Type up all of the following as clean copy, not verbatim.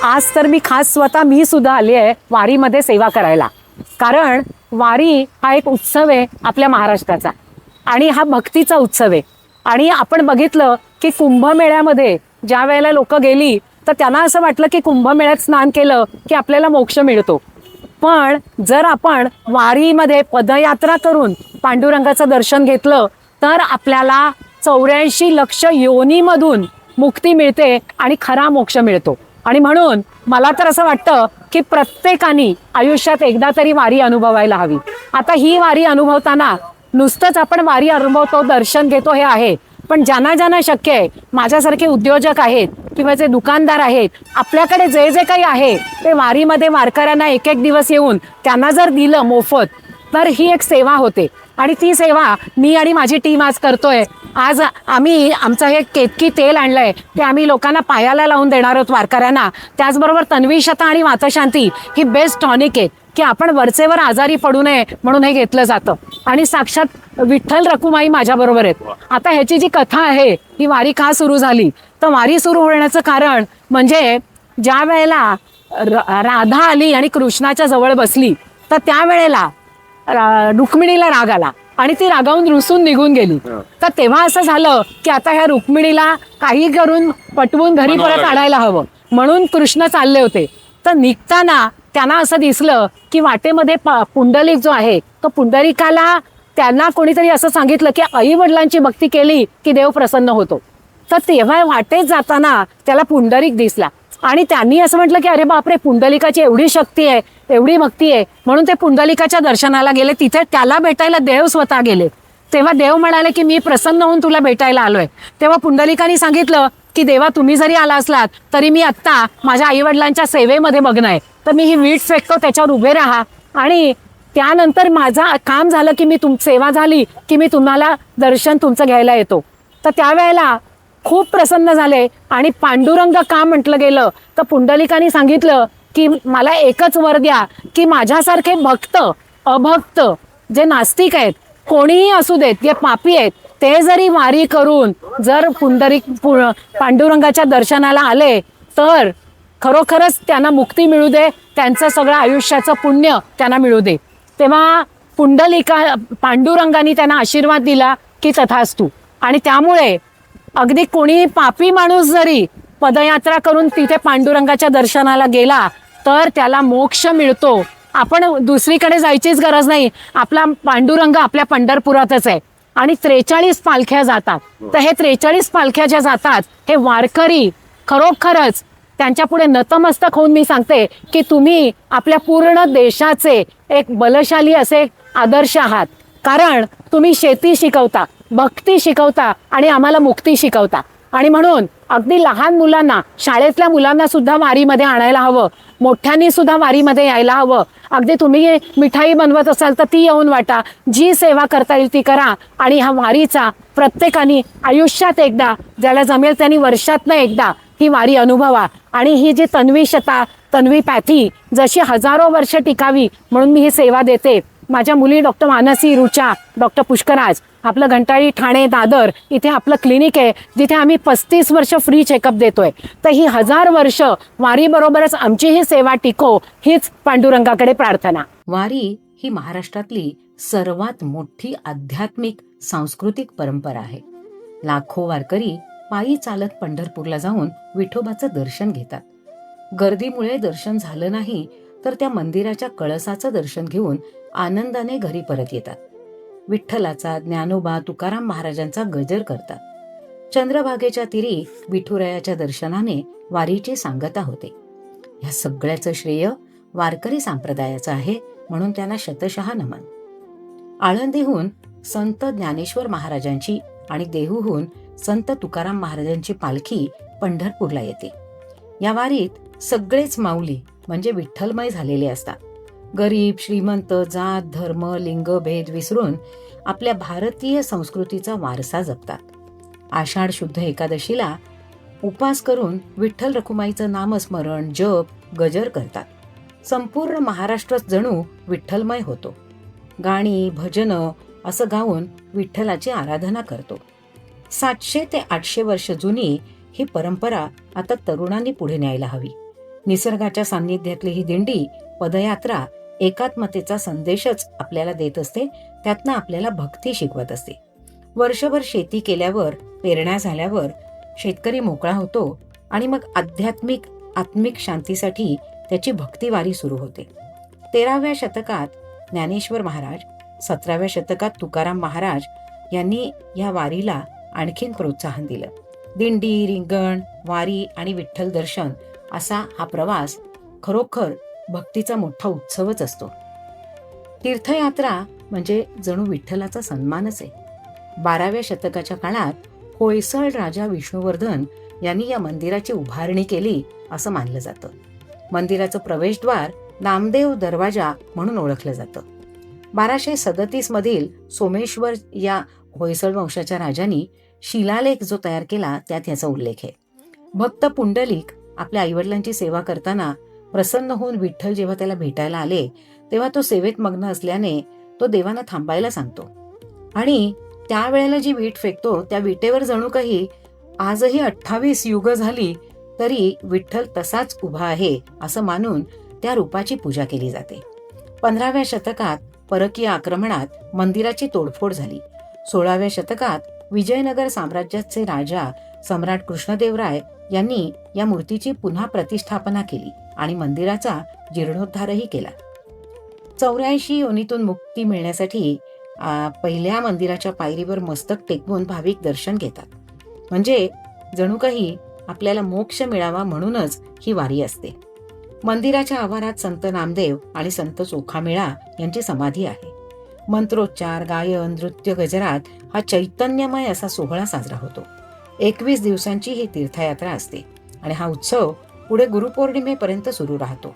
आज तर मी खास स्वतः मी सुद्धा आली आहे वारीमध्ये सेवा करायला. कारण वारी हा एक उत्सव आहे आपल्या महाराष्ट्राचा आणि हा भक्तीचा उत्सव आहे. आणि आपण बघितलं की कुंभमेळ्यामध्ये ज्या वेळेला लोक गेली तर त्यांना असं वाटलं की कुंभमेळ्यात स्नान केलं की आपल्याला मोक्ष मिळतो. पण जर आपण वारीमध्ये पदयात्रा करून पांडुरंगाचं दर्शन घेतलं तर आपल्याला 84 लक्ष योनीमधून मुक्ती मिळते आणि खरा मोक्ष मिळतो. आणि म्हणून मला तर असं वाटतं की प्रत्येकाने आयुष्यात एकदा तरी वारी अनुभवायला हवी. आता ही वारी अनुभवताना नुसतंच आपण वारी अनुभवतो, दर्शन घेतो हे आहे, पण ज्यांना ज्यांना शक्य आहे, माझ्यासारखे उद्योजक आहेत किंवा जे दुकानदार आहेत, आपल्याकडे जे जे काही आहे ते वारीमध्ये वारकऱ्यांना एक एक दिवस येऊन त्यांना जर दिलं मोफत तर ही एक सेवा होते. आणि ती सेवा मी आणि माझी टीम आज करतोय. आज आम्ही आमचं हे केतकी तेल आणलंय ते आम्ही लोकांना पायाला लावून देणार आहोत वारकऱ्यांना. त्याचबरोबर तन्वीशता आणि वातशांती ही बेस्ट टॉनिक आहे की आपण वरचेवर आजारी पडू नये म्हणून हे घेतलं जातं. आणि साक्षात विठ्ठल रखुमाई माझ्याबरोबर आहेत. आता ह्याची जी कथा आहे ही वारी का सुरू झाली तर वारी सुरू होण्याचं कारण म्हणजे ज्या वेळेला राधा आली आणि कृष्णाच्या जवळ बसली तर त्यावेळेला रुक्मिणीला राग आला आणि ती रागावून रुसून निघून गेली. तर तेव्हा असं झालं की आता ह्या रुक्मिणीला काही करून पटवून घरी परत आणायला हवं म्हणून कृष्ण चालले होते. तर निघताना त्यांना असं दिसलं की वाटेमध्ये पुंडलिक जो आहे तो पुंडलिकाला त्यांना कोणीतरी असं सांगितलं की आई वडिलांची भक्ती केली की देव प्रसन्न होतो. तर तेव्हा वाटेत जाताना त्याला पुंडलिक दिसला आणि त्यांनी असं म्हटलं की अरे बापरे, पुंडलिकाची एवढी शक्ती आहे, एवढी भक्ती आहे, म्हणून ते पुंडलिकाच्या दर्शनाला गेले. तिथे त्याला भेटायला देव स्वतः गेले. तेव्हा देव म्हणाले की मी प्रसन्न होऊन तुला भेटायला आलोय. तेव्हा पुंडलिकाने सांगितलं की देवा, तुम्ही जरी आला असलात तरी मी आत्ता माझ्या आईवडिलांच्या सेवेमध्ये मग्न आहे, तर मी ही वीट फेकतो, त्याच्यावर उभे राहा. आणि त्यानंतर माझं काम झालं की मी सेवा झाली की मी तुम्हाला दर्शन तुमचं घ्यायला येतो. तर त्यावेळेला खूप प्रसन्न झाले. आणि पांडुरंग का म्हटलं गेलं तर पुंडलिकाने सांगितलं की मला एकच वर द्या की माझ्यासारखे भक्त अभक्त जे नास्तिक आहेत, कोणीही असू देत, जे पापी आहेत, ते जरी वारी करून जर पांडुरंगाच्या दर्शनाला आले तर खरोखरच त्यांना मुक्ती मिळू दे, त्यांचं सगळं आयुष्याचं पुण्य त्यांना मिळू दे. तेव्हा पांडुरंगाने त्यांना आशीर्वाद दिला की तथास्तु. आणि त्यामुळे अगदी कोणी पापी माणूस जरी पदयात्रा करून तिथे पांडुरंगाच्या दर्शनाला गेला तर त्याला मोक्ष मिळतो. आपण दुसरीकडे जायचीच गरज नाही, आपला पांडुरंग आपल्या पंढरपुरातच आहे. आणि 43 पालख्या जातात. तर हे 43 पालख्या ज्या जातात हे वारकरी खरोखरच त्यांच्या पुढे नतमस्तक होऊन मी सांगते की तुम्ही आपल्या पूर्ण देशाचे एक बलशाली असे आदर्श आहात. कारण तुम्ही शेती शिकवता, भक्ती शिकवता आणि आम्हाला मुक्ती शिकवता. आणि म्हणून अगदी लहान मुलांना, शाळेतल्या मुलांना सुद्धा वारीमध्ये आणायला हवं, मोठ्यांनी सुद्धा वारीमध्ये यायला हवं. अगदी तुम्ही मिठाई बनवत असाल तर ती येऊन वाटा, जी सेवा करता येईल ती करा. आणि हा वारीचा प्रत्येकाने आयुष्यात एकदा, ज्याला जमेल त्यांनी वर्षातनं एकदा ही वारी अनुभवा. आणि ही जी तन्वीशता, तन्वीपॅथी जशी हजारो वर्ष टिकावी म्हणून मी ही सेवा देते. माझ्या मुली डॉक्टर मानसी, रुचा, डॉक्टर पुष्कराज, आपलं घंटाळी, ठाणे, दादर इथे आपलं क्लिनिक आहे जिथे आम्ही 35 वर्ष फ्री चेकअप देतोय. तर ही 1000 वर्ष वारीबरोबरच आमची ही सेवा टिको, हीच पांडुरंगाकडे प्रार्थना. वारी ही महाराष्ट्रातली सर्वात मोठी आध्यात्मिक सांस्कृतिक परंपरा आहे. लाखो वारकरी पायी चालत पंढरपूरला जाऊन विठोबाचं दर्शन घेतात. गर्दीमुळे दर्शन झालं नाही तर त्या मंदिराच्या कळसाचं दर्शन घेऊन आनंदाने घरी परत येतात. विठ्ठलाचा, ज्ञानोबा, तुकाराम महाराजांचा गजर करतात. चंद्रभागेच्या तीरी विठुरायाच्या दर्शनाने वारीची सांगता होते. या सगळ्याचं श्रेय वारकरी संप्रदायाचं आहे, म्हणून त्यांना शतशः नमन. आळंदीहून संत ज्ञानेश्वर महाराजांची आणि देहूहून संत तुकाराम महाराजांची पालखी पंढरपूरला येते. या वारीत सगळेच माऊली म्हणजे विठ्ठलमय झालेले असतात. गरीब, श्रीमंत, जात, धर्म, लिंग भेद विसरून आपल्या भारतीय संस्कृतीचा वारसा जपतात. आषाढ शुद्ध एकादशीला उपास करून विठ्ठल रखुमाईचं नामस्मरण, जप, गजर करतात. संपूर्ण महाराष्ट्र जणू विठ्ठलमय होतो. गाणी, भजनं असं गाऊन विठ्ठलाची आराधना करतो. 700 ते 800 वर्ष जुनी ही परंपरा आता तरुणांनी पुढे न्यायला हवी. निसर्गाच्या सान्निध्यातली ही दिंडी पदयात्रा एकात्मतेचा संदेशच आपल्याला देत असते. त्यातनं आपल्याला भक्ती शिकवत असते. वर्षभर शेती केल्यावर, पेरण्या झाल्यावर शेतकरी मोकळा होतो आणि मग आत्मिक शांतीसाठी त्याची भक्तिवारी सुरू होते. 13व्या शतकात ज्ञानेश्वर महाराज, 17व्या शतकात तुकाराम महाराज यांनी या वारीला आणखीन प्रोत्साहन दिलं. दिंडी, रिंगण, वारी आणि विठ्ठल दर्शन असा हा प्रवास खरोखर भक्तीचा मोठा उत्सवच असतो. तीर्थयात्रा म्हणजे जणू विठ्ठलाचा सन्मानच आहे. 12व्या शतकाच्या काळात होयसळ राजा विष्णुवर्धन यांनी या मंदिराची उभारणी केली असं मानलं जातं. मंदिराचं प्रवेशद्वार नामदेव दरवाजा म्हणून ओळखलं जातं. 1237 मधील सोमेश्वर या होयसळ वंशाच्या राजांनी शिलालेख जो तयार केला त्यात याचा उल्लेख आहे. भक्त पुंडलिक आपल्या आईवडिलांची सेवा करताना प्रसन्न होऊन विठ्ठल जेव्हा त्याला भेटायला आले तेव्हा तो सेवेत मग्न असल्याने तो देवांना थांबायला सांगतो आणि त्यावेळेला जी वीट फेकतो त्या विटेवर जणू काही आजही 28 युग झाली तरी विठ्ठल तसाच उभा आहे असं मानून त्या रूपाची पूजा केली जाते. 15व्या शतकात परकीय आक्रमणात मंदिराची तोडफोड झाली. 16व्या शतकात विजयनगर साम्राज्याचे राजा सम्राट कृष्णदेवराय यांनी या मूर्तीची पुन्हा प्रतिष्ठापना केली आणि मंदिराचा जीर्णोद्धारही केला. 84 योनीतून मुक्ती मिळण्यासाठी पहिल्या मंदिराच्या पायरीवर मस्तक टेकवून भाविक दर्शन घेतात. म्हणजे जणू काही आपल्याला मोक्ष मिळावा म्हणूनच ही वारी असते. मंदिराच्या आवारात संत नामदेव आणि संत चोखामेळा यांची समाधी आहे. मंत्रोच्चार, गायन, नृत्य, गजरात हा चैतन्यमय असा सोहळा साजरा होतो. 21 दिवसांची ही तीर्थयात्रा असते आणि हा उत्सव पुढे गुरुपौर्णिमेपर्यंत सुरू राहतो.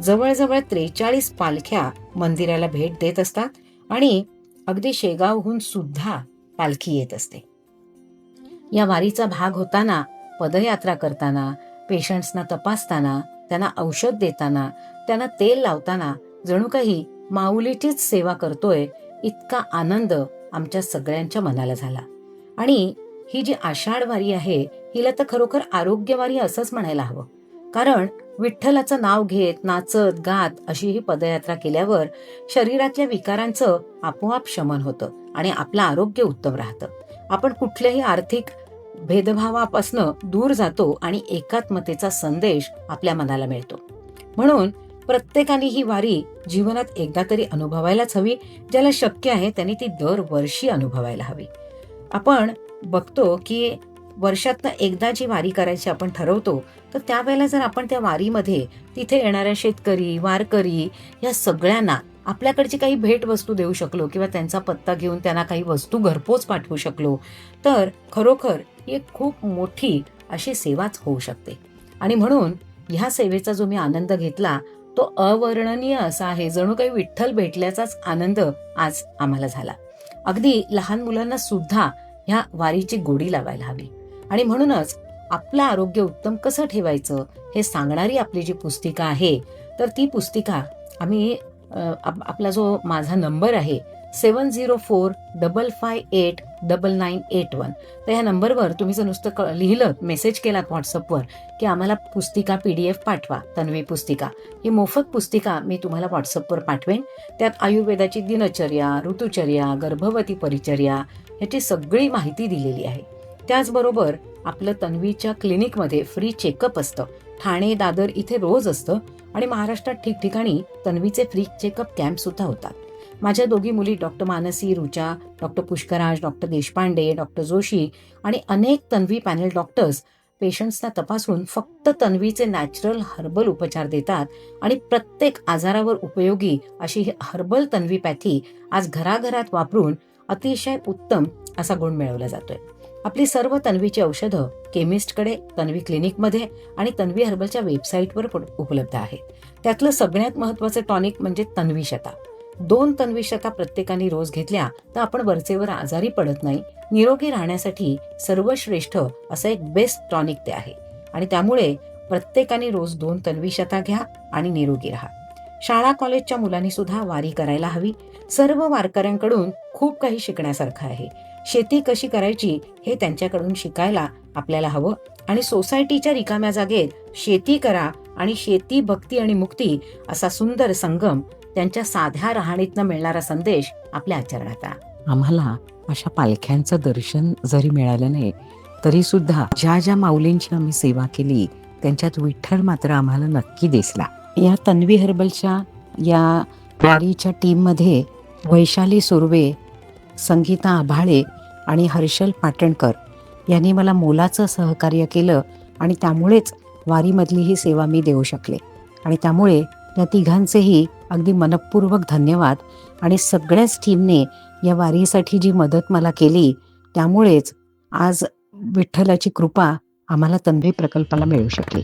जवळजवळ 43 पालख्या मंदिराला भेट देत असतात आणि अगदी शेगावहून सुद्धा पालखी येत असते. या वारीचा भाग होताना, पदयात्रा करताना, पेशंट्सना तपासताना, त्यांना औषध देताना, त्यांना तेल लावताना जणू काही माऊलीचीच सेवा करतोय इतका आनंद आमच्या सगळ्यांच्या मनाला झाला. आणि ही जी आषाढ वारी आहे हिला तर खरोखर आरोग्यवारी असंच म्हणायला हवं. कारण विठ्ठलाचं नाव घेत, नाचत, गात अशी ही पदयात्रा केल्यावर शरीरातल्या विकारांचं आपोआप शमन होतं आणि आपलं आरोग्य उत्तम राहतं. आपण कुठल्याही आर्थिक भेदभावापासनं दूर जातो आणि एकात्मतेचा संदेश आपल्या मनाला मिळतो. म्हणून प्रत्येकाने ही वारी जीवनात एकदा तरी अनुभवायलाच हवी. ज्याला शक्य आहे त्यांनी ती दरवर्षी अनुभवायला हवी. आपण बघतो की वर्षातनं एकदा जी वारी करायची आपण ठरवतो तर त्यावेळेला जर आपण त्या वारीमध्ये तिथे येणाऱ्या शेतकरी, वारकरी या सगळ्यांना आपल्याकडची काही भेटवस्तू देऊ शकलो किंवा त्यांचा पत्ता घेऊन त्यांना काही वस्तू घरपोच पाठवू शकलो तर खरोखर ही एक खूप मोठी अशी सेवाच होऊ शकते. आणि म्हणून ह्या सेवेचा जो मी आनंद घेतला तो अवर्णनीय असा आहे. जणू काही विठ्ठल भेटल्याचाच आनंद आज आम्हाला झाला. अगदी लहान मुलांना सुद्धा ह्या वारीची गोडी लावायला हवी. आणि म्हणूनच आपलं आरोग्य उत्तम कसं ठेवायचं हे सांगणारी आपली जी पुस्तिका आहे तर ती पुस्तिका आम्ही आपला जो माझा नंबर आहे 7045589981 तर ह्या नंबरवर तुम्ही जर नुसतं लिहिलं, मेसेज केलात व्हॉट्सअपवर की आम्हाला पुस्तिका PDF पाठवा, तन्वी पुस्तिका, ही मोफत पुस्तिका मी तुम्हाला व्हॉट्सअपवर पाठवेन. त्यात आयुर्वेदाची दिनचर्या, ऋतुचर्या, गर्भवती परिचर्या याची सगळी माहिती दिलेली आहे. त्याचबरोबर आपलं तन्वीच्या क्लिनिकमध्ये फ्री चेकअप असतं. ठाणे, दादर इथे रोज असतं आणि महाराष्ट्रात ठिकठिकाणी तन्वीचे फ्री चेकअप कॅम्प सुद्धा होतात. माझ्या दोघी मुली doctor Mansi, Rucha, doctor Pushkaraj, doctor Deshpande, doctor Joshi आणि अनेक तन्वी पॅनल डॉक्टर्स पेशंट्सना तपासून फक्त तन्वीचे नॅचरल हर्बल उपचार देतात आणि प्रत्येक आजारावर उपयोगी अशी हर्बल तन्वीपॅथी आज घराघरात वापरून अतिशय उत्तम असा गुण मिळवला जातोय. आपली सर्व तन्वीची औषधं केमिस्टकडे, तन्वी क्लिनिकमध्ये आणि तन्वी हर्बलच्या वेबसाईटवर उपलब्ध आहेत. त्यातलं सगळ्यात महत्वाचं टॉनिक म्हणजे तन्वीशता. 2 तन्वीशता प्रत्येकाने रोज घेतल्या तर आपण वरचेवर आजारी पडत नाही. निरोगी राहण्यासाठी सर्वश्रेष्ठ असं एक बेस्ट टॉनिक ते आहे आणि त्यामुळे प्रत्येकाने रोज 2 तन्वीशता घ्या आणि निरोगी राहा. शाळा कॉलेजच्या मुलांनी सुद्धा वारी करायला हवी. सर्व वारकऱ्यांकडून खूप काही शिकण्यासारखं आहे. शेती कशी करायची हे त्यांच्याकडून शिकायला आपल्याला हवं आणि सोसायटीच्या रिकाम्या जागेत शेती करा आणि शेती, भक्ती आणि मुक्ती असा सुंदर संगम, त्यांच्या साध्या राहणीतनं मिळणारा संदेश आपल्या आचरणात आला. आम्हाला अशा पालख्यांचं दर्शन जरी मिळालं नाही तरी सुद्धा ज्या ज्या माऊलींची आम्ही सेवा केली त्यांच्यात विठ्ठल मात्र आम्हाला नक्की दिसला. या तन्वी हर्बलच्या या वारीच्या टीममध्ये वैशाली सुर्वे, संगीता आभाळे आणि हर्षल पाटणकर यांनी मला मोलाचं सहकार्य केलं आणि त्यामुळेच वारीमधली ही सेवा मी देऊ शकले. आणि त्यामुळे या तिघांचेही अगदी मनपूर्वक धन्यवाद. आणि सगळ्याच टीमने या वारीसाठी जी मदत मला केली त्यामुळेच आज विठ्ठलाची कृपा आम्हाला तन्वी प्रकल्पाला मिळू शकली.